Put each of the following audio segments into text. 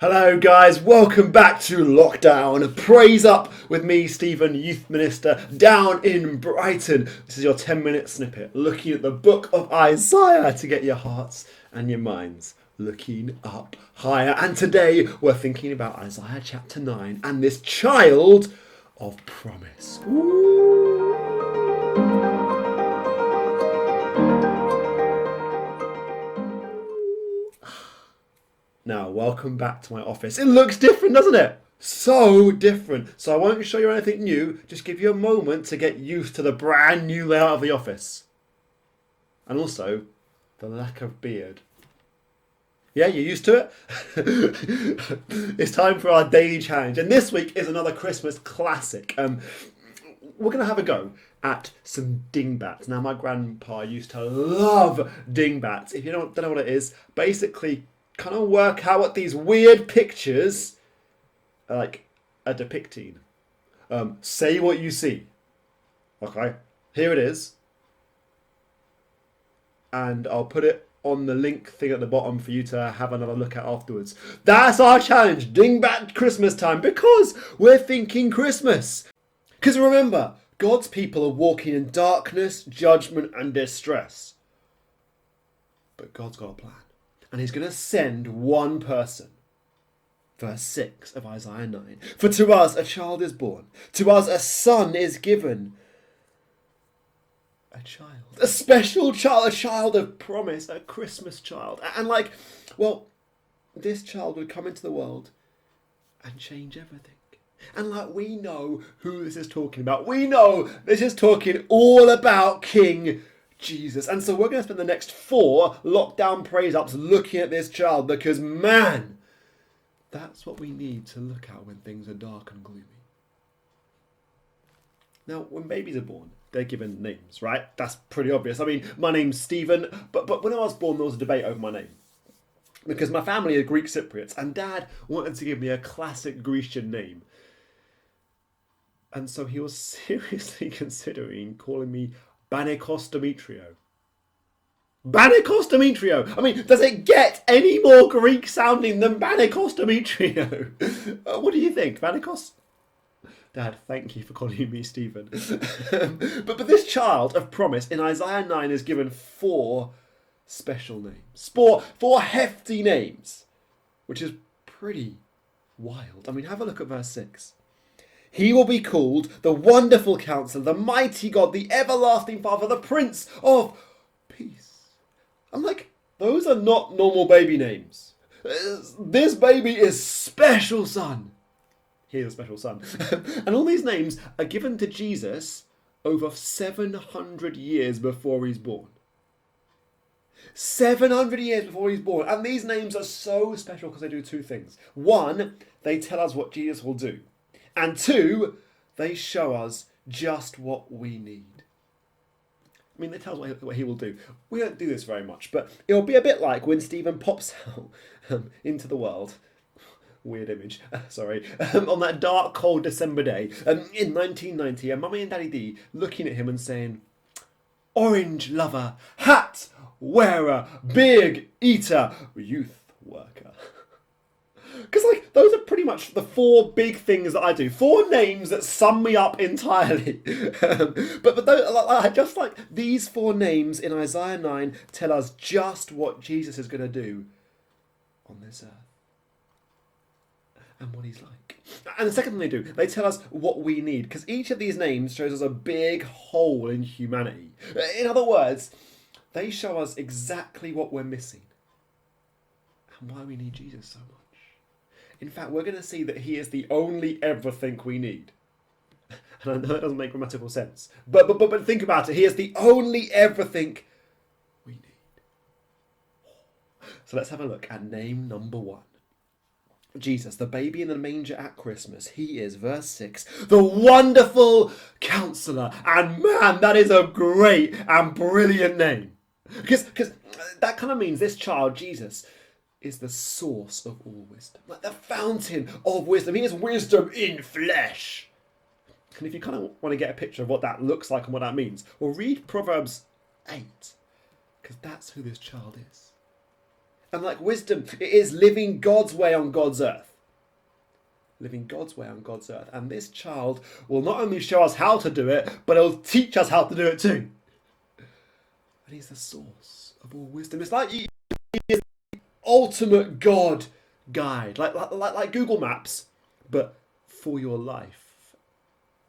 Hello, guys. Welcome back to Lockdown. Praise up with me, Stephen, Youth Minister, down in Brighton. This is your 10-minute snippet looking at the book of Isaiah to get your hearts and your minds looking up higher. And today we're thinking about Isaiah chapter 9 and this child of promise. Now, welcome back to my office. It looks different, doesn't it? So different. So I won't show you anything new, just give you a moment to get used to the brand new layout of the office. And also, the lack of beard. Yeah, you're used to it? It's time for our daily challenge. And this week is another Christmas classic. We're going to have a go at some dingbats. Now, my grandpa used to love dingbats. If you don't know what it is, basically kind of work out what these weird pictures are depicting. Say what you see. Okay, here it is. And I'll put it on the link thing at the bottom for you to have another look at afterwards. That's our challenge, Dingbat Christmas time, because we're thinking Christmas. Because remember, God's people are walking in darkness, judgment, and distress. But God's got a plan. And he's going to send one person. Verse 6 of Isaiah 9. For to us a child is born. To us a son is given. A child. A special child. A child of promise. A Christmas child. And this child would come into the world and change everything. And we know who this is talking about. We know this is talking all about King Jesus. And so we're going to spend the next 4 lockdown praise ups looking at this child because, man, that's what we need to look at when things are dark and gloomy. Now, when babies are born, they're given names, right? That's pretty obvious. I mean, my name's Stephen, but when I was born, there was a debate over my name. Because my family are Greek Cypriots, and Dad wanted to give me a classic Grecian name. And so he was seriously considering calling me Banikos Demetrio. Banikos Demetrio! I mean, does it get any more Greek sounding than Banikos Demetrio? What do you think, Banikos? Dad, thank you for calling me Stephen. but this child of promise in Isaiah 9 is given 4 special names. 4 hefty names, which is pretty wild. I mean, have a look at verse 6. He will be called the Wonderful Counselor, the Mighty God, the Everlasting Father, the Prince of Peace. I'm those are not normal baby names. This baby is special son. He's a special son. And all these names are given to Jesus over 700 years before he's born. 700 years before he's born. And these names are so special because they do 2 things. 1, they tell us what Jesus will do. And 2, they show us just what we need. I mean, they tell us what he will do. We don't do this very much, but it'll be a bit like when Stephen pops out into the world. Weird image, sorry. On that dark, cold December day in 1990, and Mummy and Daddy D looking at him and saying, "Orange lover, hat wearer, big eater, youth worker." Because those are pretty much the 4 big things that I do. 4 names that sum me up entirely. but those, just like these 4 names in Isaiah 9 tell us just what Jesus is going to do on this earth. And what he's like. And the second thing they do, they tell us what we need. Because each of these names shows us a big hole in humanity. In other words, they show us exactly what we're missing. And why we need Jesus so much. In fact, we're going to see that he is the only everything we need. And I know that doesn't make grammatical sense. But think about it. He is the only everything we need. So let's have a look at name number 1. Jesus, the baby in the manger at Christmas. He is, verse 6, the Wonderful Counselor. And man, that is a great and brilliant name. Because that kind of means this child, Jesus, is the source of all wisdom. The fountain of wisdom. He is wisdom in flesh. And if you kind of want to get a picture of what that looks like and what that means, well, read Proverbs 8. Because that's who this child is. And like wisdom, it is living God's way on God's earth. Living God's way on God's earth. And this child will not only show us how to do it, but he'll teach us how to do it too. And he's the source of all wisdom. It's like he is the ultimate God guide, like Google Maps, but for your life.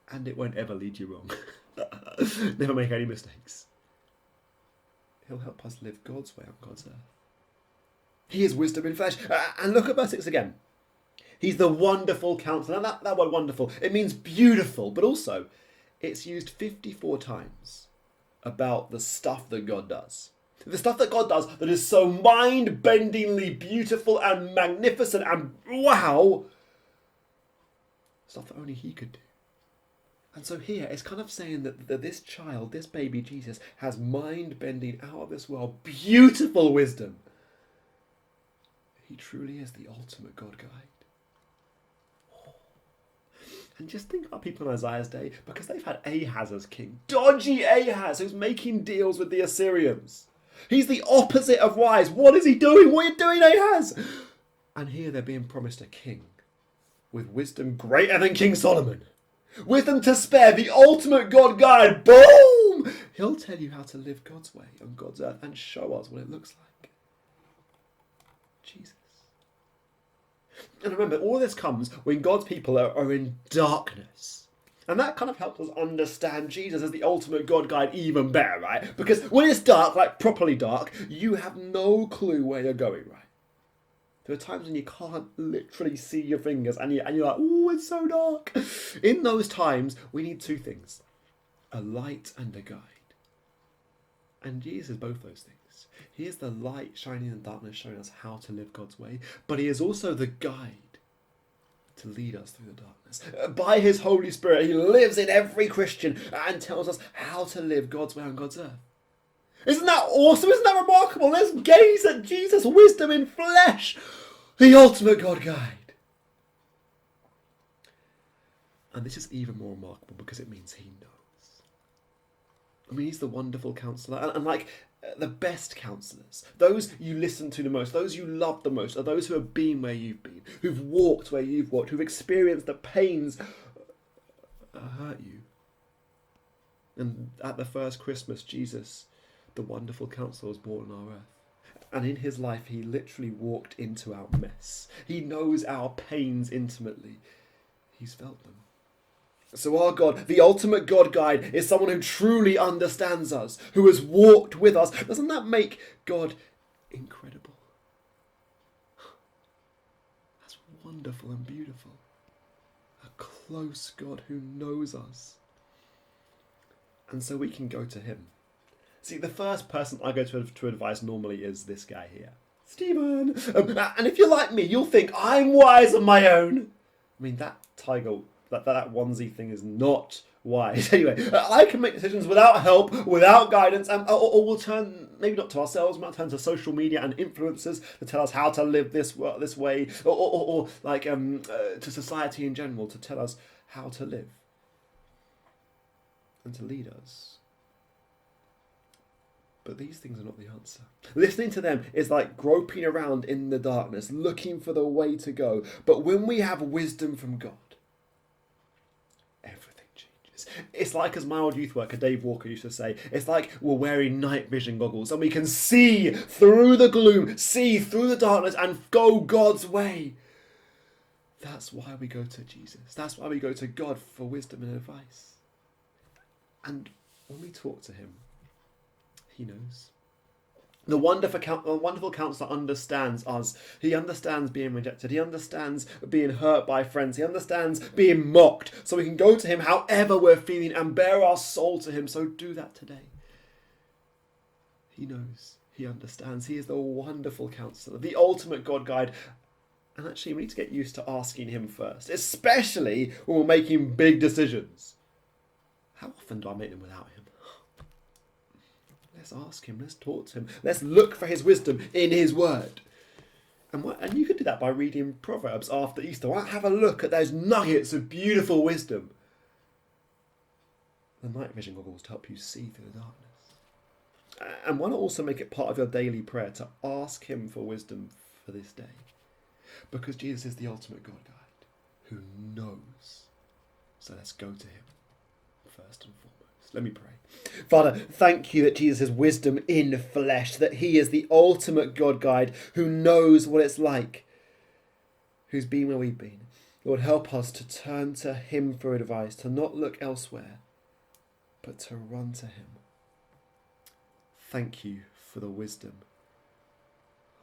And it won't ever lead you wrong. Never make any mistakes. He'll help us live God's way on God's earth. He is wisdom in flesh. And look at verse 6 again. He's the wonderful counselor. Now that word wonderful, it means beautiful, but also it's used 54 times about the stuff that God does. The stuff that God does that is so mind-bendingly beautiful and magnificent and wow. Stuff that only he could do. And so here, it's kind of saying that this child, this baby Jesus, has mind-bending, out of this world, beautiful wisdom. He truly is the ultimate God guide. And just think about people in Isaiah's day, because they've had Ahaz as king. Dodgy Ahaz, who's making deals with the Assyrians. He's the opposite of wise. What is he doing? What are you doing, Ahaz? And here they're being promised a king with wisdom greater than King Solomon. Wisdom to spare, the ultimate God guide. Boom! He'll tell you how to live God's way on God's earth and show us what it looks like. Jesus. And remember, all this comes when God's people are in darkness. And that kind of helps us understand Jesus as the ultimate God guide even better, right? Because when it's dark, like properly dark, you have no clue where you're going, right? There are times when you can't literally see your fingers and you're like, oh, it's so dark. In those times, we need two things. A light and a guide. And Jesus is both those things. He is the light shining in the darkness, showing us how to live God's way. But he is also the guide to lead us through the darkness. By his Holy Spirit, he lives in every Christian and tells us how to live God's way on God's earth. Isn't that awesome? Isn't that remarkable? Let's gaze at Jesus' wisdom in flesh, the ultimate God guide. And this is even more remarkable because it means he knows. I mean, he's the wonderful counselor. And like the best counselors, those you listen to the most, those you love the most, are those who have been where you've been, who've walked where you've walked, who've experienced the pains that hurt you. And at the first Christmas, Jesus, the wonderful counselor, was born on our earth. And in his life, he literally walked into our mess. He knows our pains intimately. He's felt them. So our God, the ultimate God guide, is someone who truly understands us, who has walked with us. Doesn't that make God incredible? That's wonderful and beautiful. A close God who knows us. And so we can go to him. See, the first person I go to advice normally is this guy here, Stephen. And if you're like me, you'll think, I'm wise on my own. I mean, that tiger, that onesie thing is not wise. Anyway, I can make decisions without help, without guidance, or we'll turn, maybe not to ourselves, we might turn to social media and influencers to tell us how to live this way, or to society in general to tell us how to live and to lead us. But these things are not the answer. Listening to them is like groping around in the darkness, looking for the way to go. But when we have wisdom from God, everything changes. It's like, as my old youth worker Dave Walker used to say, it's like we're wearing night vision goggles and we can see through the gloom, see through the darkness and go God's way. That's why we go to Jesus. That's why we go to God for wisdom and advice. And when we talk to him, he knows. The wonderful counselor understands us. He understands being rejected. He understands being hurt by friends. He understands being mocked. So we can go to him however we're feeling and bare our soul to him. So do that today. He knows. He understands. He is the wonderful counselor, the ultimate God guide. And actually, we need to get used to asking him first, especially when we're making big decisions. How often do I make them without him? Let's ask him, let's talk to him, let's look for his wisdom in his word. And you could do that by reading Proverbs after Easter. Why not have a look at those nuggets of beautiful wisdom? The night vision goggles to help you see through the darkness. And why not also make it part of your daily prayer to ask him for wisdom for this day? Because Jesus is the ultimate God guide who knows. So let's go to him first and foremost. Let me pray. Father, thank you that Jesus is wisdom in flesh, that he is the ultimate God guide who knows what it's like, who's been where we've been. Lord, help us to turn to him for advice, to not look elsewhere, but to run to him. Thank you for the wisdom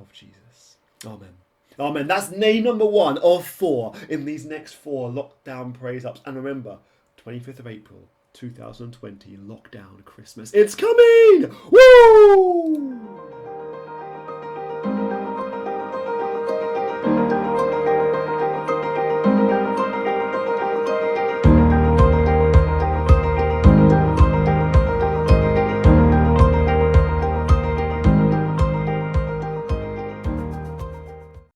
of Jesus. Amen. Amen. That's name number 1 of 4 in these next 4 lockdown praise ups. And remember, 25th of April, 2020, lockdown Christmas. It's coming! Woo!